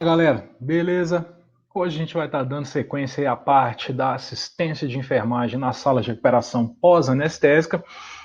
Galera, beleza? Hoje a gente vai estar dando sequência aí à parte da assistência de enfermagem na sala de recuperação pós-anestésica.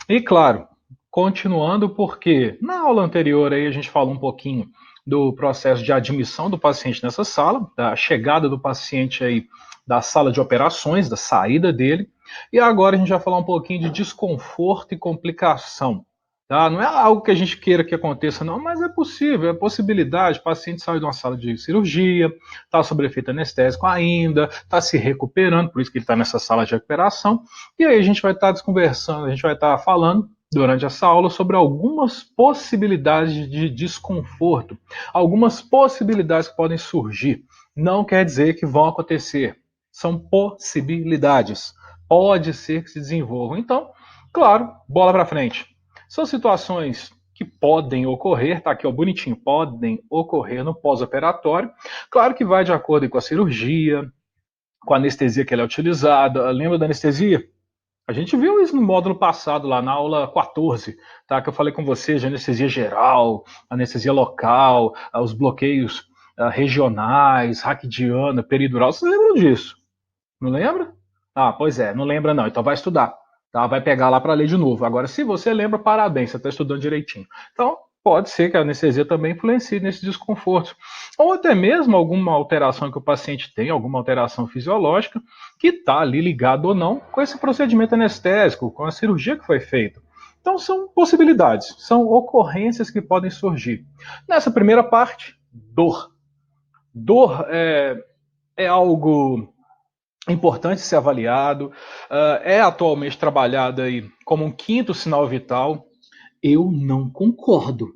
E claro, continuando porque na aula anterior aí a gente falou um pouquinho do processo de admissão do paciente nessa sala, da chegada do paciente aí da sala de operações, da saída dele. E agora a gente vai falar um pouquinho de desconforto e complicação. Tá? Não é algo que a gente queira que aconteça, não, mas é possível, é possibilidade. O paciente saiu de uma sala de cirurgia, está sob efeito anestésico ainda, está se recuperando, por isso que ele está nessa sala de recuperação. E aí a gente vai estar conversando, a gente vai estar falando durante essa aula sobre algumas possibilidades de desconforto, algumas possibilidades que podem surgir. Não quer dizer que vão acontecer, são possibilidades. Pode ser que se desenvolvam. Então, claro, bola para frente. São situações que podem ocorrer, tá aqui ó, bonitinho, podem ocorrer no pós-operatório. Claro que vai de acordo com a cirurgia, com a anestesia que ela é utilizada. Lembra da anestesia? A gente viu isso no módulo passado, lá na aula 14, tá? Que eu falei com vocês de anestesia geral, anestesia local, os bloqueios regionais, raquidiana, peridural. Vocês lembram disso? Não lembra? Ah, pois é, não lembra não. Então vai estudar, tá? Vai pegar lá para ler de novo. Agora, se você lembra, parabéns, você está estudando direitinho. Então, pode ser que a anestesia também influencie nesse desconforto. Ou até mesmo alguma alteração que o paciente tem, alguma alteração fisiológica, que está ali ligado ou não com esse procedimento anestésico, com a cirurgia que foi feita. Então, são possibilidades, são ocorrências que podem surgir. Nessa primeira parte, dor. Dor é algo importante ser avaliado, é atualmente trabalhado aí como um quinto sinal vital. Eu não concordo.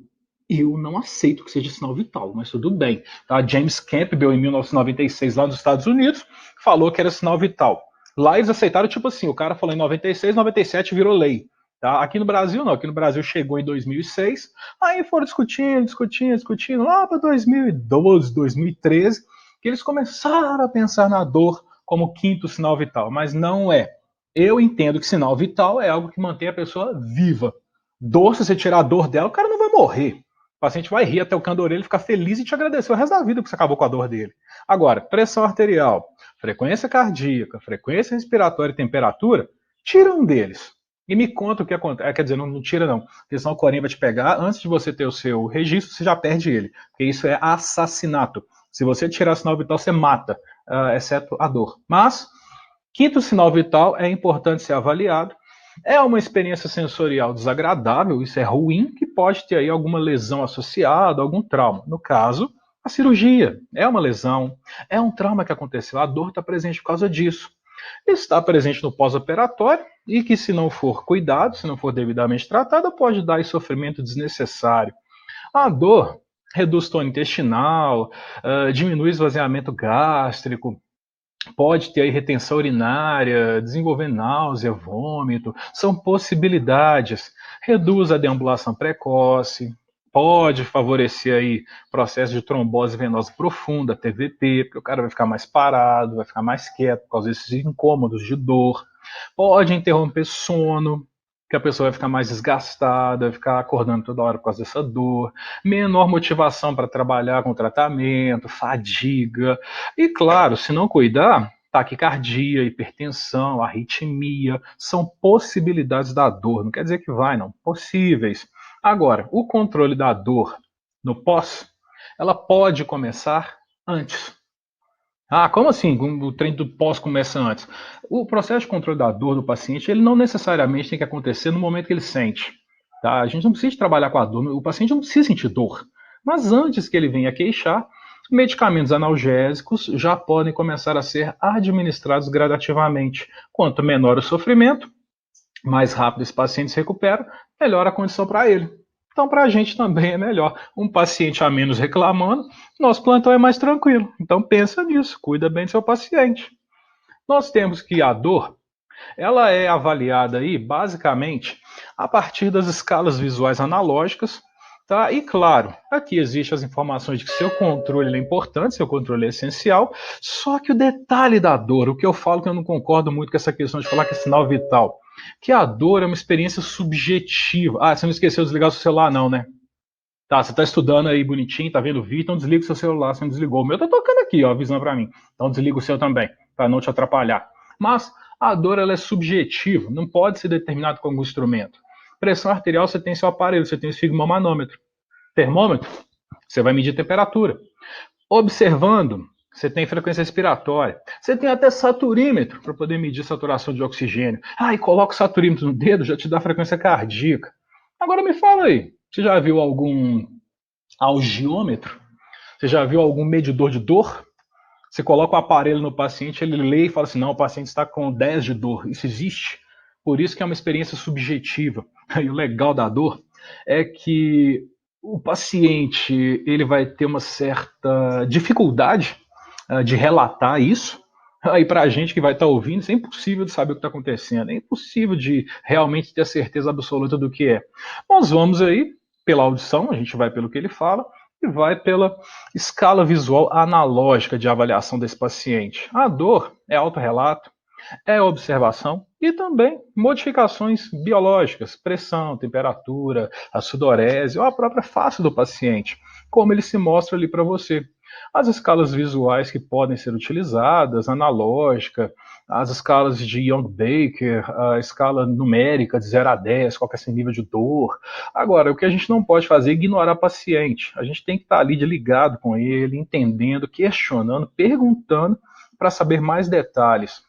Eu não aceito que seja sinal vital, mas tudo bem. Tá? James Campbell, em 1996, lá nos Estados Unidos, falou que era sinal vital. Lá eles aceitaram, tipo assim, o cara falou em 96, 97 virou lei. Tá? Aqui no Brasil, não. Aqui no Brasil chegou em 2006, aí foram discutindo, lá para 2012, 2013, que eles começaram a pensar na dor como quinto sinal vital, mas não é. Eu entendo que sinal vital é algo que mantém a pessoa viva. Dor, se você tirar a dor dela, o cara não vai morrer. O paciente vai rir até o canto da orelha, ficar feliz e te agradecer o resto da vida que você acabou com a dor dele. Agora, pressão arterial, frequência cardíaca, frequência respiratória e temperatura, tira um deles. E me conta o que acontece. Quer dizer, não tira não, porque senão o Corinha vai te pegar. Antes de você ter o seu registro, você já perde ele. Porque isso é assassinato. Se você tirar sinal vital, você mata, exceto a dor. Mas, quinto sinal vital é importante ser avaliado. É uma experiência sensorial desagradável, isso é ruim, que pode ter aí alguma lesão associada, algum trauma. No caso, a cirurgia é uma lesão, é um trauma que aconteceu, a dor está presente por causa disso. Está presente no pós-operatório e que, se não for cuidado, se não for devidamente tratada, pode dar sofrimento desnecessário. A dor reduz tônus intestinal, diminui esvaziamento gástrico, pode ter aí retenção urinária, desenvolver náusea, vômito, são possibilidades. Reduz a deambulação precoce, pode favorecer aí processo de trombose venosa profunda, TVP, porque o cara vai ficar mais parado, vai ficar mais quieto por causa desses incômodos de dor. Pode interromper sono, que a pessoa vai ficar mais desgastada, vai ficar acordando toda hora por causa dessa dor, menor motivação para trabalhar com tratamento, fadiga, e claro, se não cuidar, taquicardia, hipertensão, arritmia, são possibilidades da dor. Não quer dizer que vai, não. Possíveis. Agora, o controle da dor no pós, ela pode começar antes. Ah, como assim? O treino do pós começa antes? O processo de controle da dor do paciente, ele não necessariamente tem que acontecer no momento que ele sente. Tá? A gente não precisa trabalhar com a dor, o paciente não precisa sentir dor. Mas antes que ele venha queixar, medicamentos analgésicos já podem começar a ser administrados gradativamente. Quanto menor o sofrimento, mais rápido esse paciente se recupera, melhor a condição para ele. Então, para a gente também é melhor. Um paciente a menos reclamando, nosso plantão é mais tranquilo. Então, pensa nisso, cuida bem do seu paciente. Nós temos que a dor, ela é avaliada aí, basicamente, a partir das escalas visuais analógicas, tá? E claro, aqui existem as informações de que seu controle é importante, seu controle é essencial, só que o detalhe da dor, o que eu falo que eu não concordo muito com essa questão de falar que é sinal vital, que a dor é uma experiência subjetiva. Ah, você não esqueceu de desligar o seu celular não, né? Tá, você tá estudando aí bonitinho, tá vendo o vídeo, então desliga o seu celular, você não desligou. O meu tá tocando aqui, ó, avisando pra mim. Então desliga o seu também, pra não te atrapalhar. Mas a dor, ela é subjetiva, não pode ser determinada com algum instrumento. Pressão arterial, você tem seu aparelho, você tem o esfigmomanômetro. Termômetro, você vai medir a temperatura. Observando, você tem frequência respiratória. Você tem até saturímetro para poder medir a saturação de oxigênio. Ah, e coloca o saturímetro no dedo, já te dá frequência cardíaca. Agora me fala aí, você já viu algum algiômetro? Você já viu algum medidor de dor? Você coloca o aparelho no paciente, ele lê e fala assim, não, o paciente está com 10 de dor. Isso existe. Por isso que é uma experiência subjetiva. E o legal da dor é que o paciente ele vai ter uma certa dificuldade de relatar isso. Aí para a gente que vai estar ouvindo, isso é impossível de saber o que está acontecendo, é impossível de realmente ter a certeza absoluta do que é. Nós vamos aí pela audição, a gente vai pelo que ele fala, e vai pela escala visual analógica de avaliação desse paciente. A dor é autorrelato, é observação e também modificações biológicas, pressão, temperatura, a sudorese ou a própria face do paciente, como ele se mostra ali para você. As escalas visuais que podem ser utilizadas, analógica, as escalas de Young-Baker, a escala numérica de 0 a 10, qual que é esse nível de dor. Agora, o que a gente não pode fazer é ignorar o paciente. A gente tem que estar ali de ligado com ele, entendendo, questionando, perguntando para saber mais detalhes.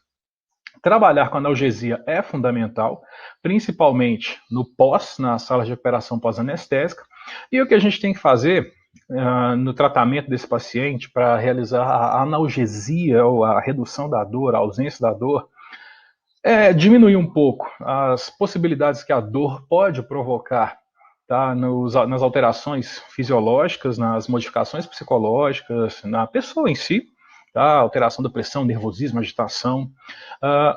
Trabalhar com analgesia é fundamental, principalmente no pós, na sala de recuperação pós-anestésica. E o que a gente tem que fazer no tratamento desse paciente para realizar a analgesia ou a redução da dor, a ausência da dor, é diminuir um pouco as possibilidades que a dor pode provocar, tá, nas alterações fisiológicas, nas modificações psicológicas, na pessoa em si, tá, alteração da pressão, nervosismo, agitação,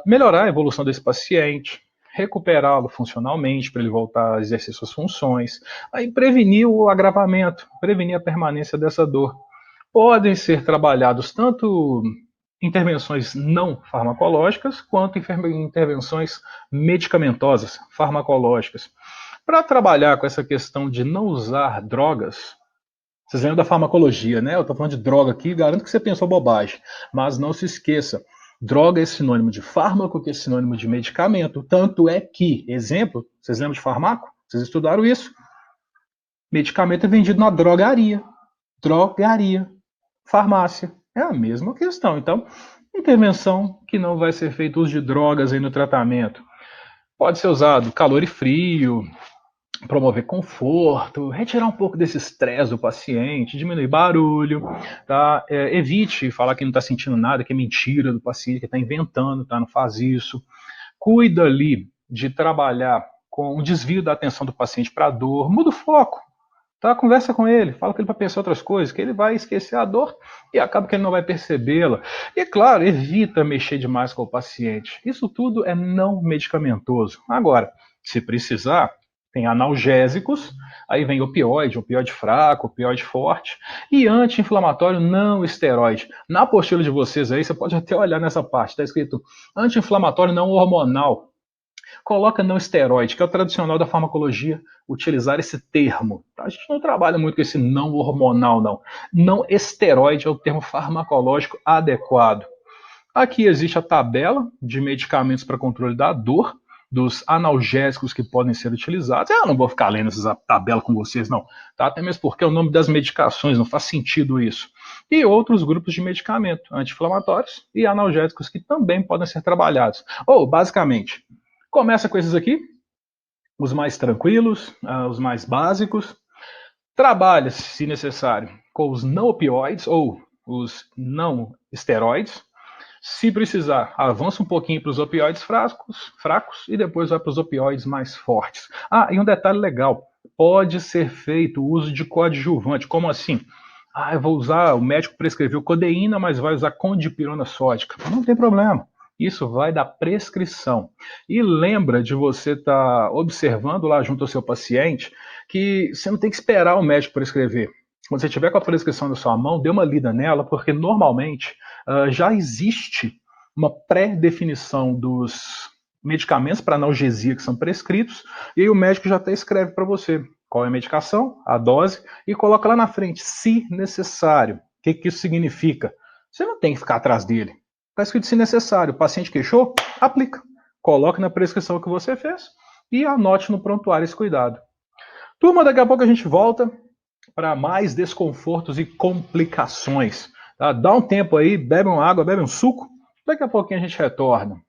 melhorar a evolução desse paciente, recuperá-lo funcionalmente para ele voltar a exercer suas funções, aí prevenir o agravamento, prevenir a permanência dessa dor. Podem ser trabalhados tanto intervenções não farmacológicas quanto intervenções medicamentosas, farmacológicas. Para trabalhar com essa questão de não usar drogas, vocês lembram da farmacologia, né? Eu estou falando de droga aqui, garanto que você pensou bobagem. Mas não se esqueça, droga é sinônimo de fármaco, que é sinônimo de medicamento. Tanto é que, exemplo, vocês lembram de farmaco? Vocês estudaram isso? Medicamento é vendido na drogaria. Drogaria. Farmácia. É a mesma questão. Então, intervenção que não vai ser feito uso de drogas aí no tratamento. Pode ser usado calor e frio, promover conforto, retirar um pouco desse estresse do paciente, diminuir barulho, tá? Evite falar que não está sentindo nada, que é mentira do paciente, que está inventando, tá? Não faz isso. Cuida ali de trabalhar com o desvio da atenção do paciente para a dor, muda o foco. Tá? Conversa com ele, fala com ele para pensar outras coisas, que ele vai esquecer a dor e acaba que ele não vai percebê-la. E, claro, evita mexer demais com o paciente. Isso tudo é não medicamentoso. Agora, se precisar, tem analgésicos, aí vem opioide fraco, opioide forte, e anti-inflamatório não esteroide. Na apostila de vocês aí, você pode até olhar nessa parte, está escrito anti-inflamatório não hormonal. Coloca não esteroide, que é o tradicional da farmacologia, utilizar esse termo. Tá? A gente não trabalha muito com esse não hormonal, não. Não esteroide é o termo farmacológico adequado. Aqui existe a tabela de medicamentos para controle da dor, dos analgésicos que podem ser utilizados. Eu não vou ficar lendo essa tabela com vocês, não. Tá? Até mesmo porque é o nome das medicações, não faz sentido isso. E outros grupos de medicamento, anti-inflamatórios e analgésicos que também podem ser trabalhados. Ou, basicamente, começa com esses aqui, os mais tranquilos, os mais básicos. Trabalha, se necessário, com os não opioides ou os não esteroides. Se precisar, avança um pouquinho para os opioides fracos e depois vai para os opioides mais fortes. E um detalhe legal: pode ser feito o uso de coadjuvante. Como assim? Eu vou usar, o médico prescreveu codeína, mas vai usar condipirona sódica. Não tem problema. Isso vai da prescrição. E lembra de você estar observando lá junto ao seu paciente que você não tem que esperar o médico prescrever. Quando você tiver com a prescrição na sua mão, dê uma lida nela, porque normalmente já existe uma pré-definição dos medicamentos para analgesia que são prescritos, e aí o médico já até escreve para você. qual é a medicação, a dose, e coloca lá na frente, se necessário. O que isso significa? Você não tem que ficar atrás dele. Está escrito se necessário. O paciente queixou, aplica. Coloque na prescrição que você fez e anote no prontuário esse cuidado. Turma, daqui a pouco a gente volta para mais desconfortos e complicações. Tá? Dá um tempo aí, bebe uma água, bebe um suco. Daqui a pouquinho a gente retorna.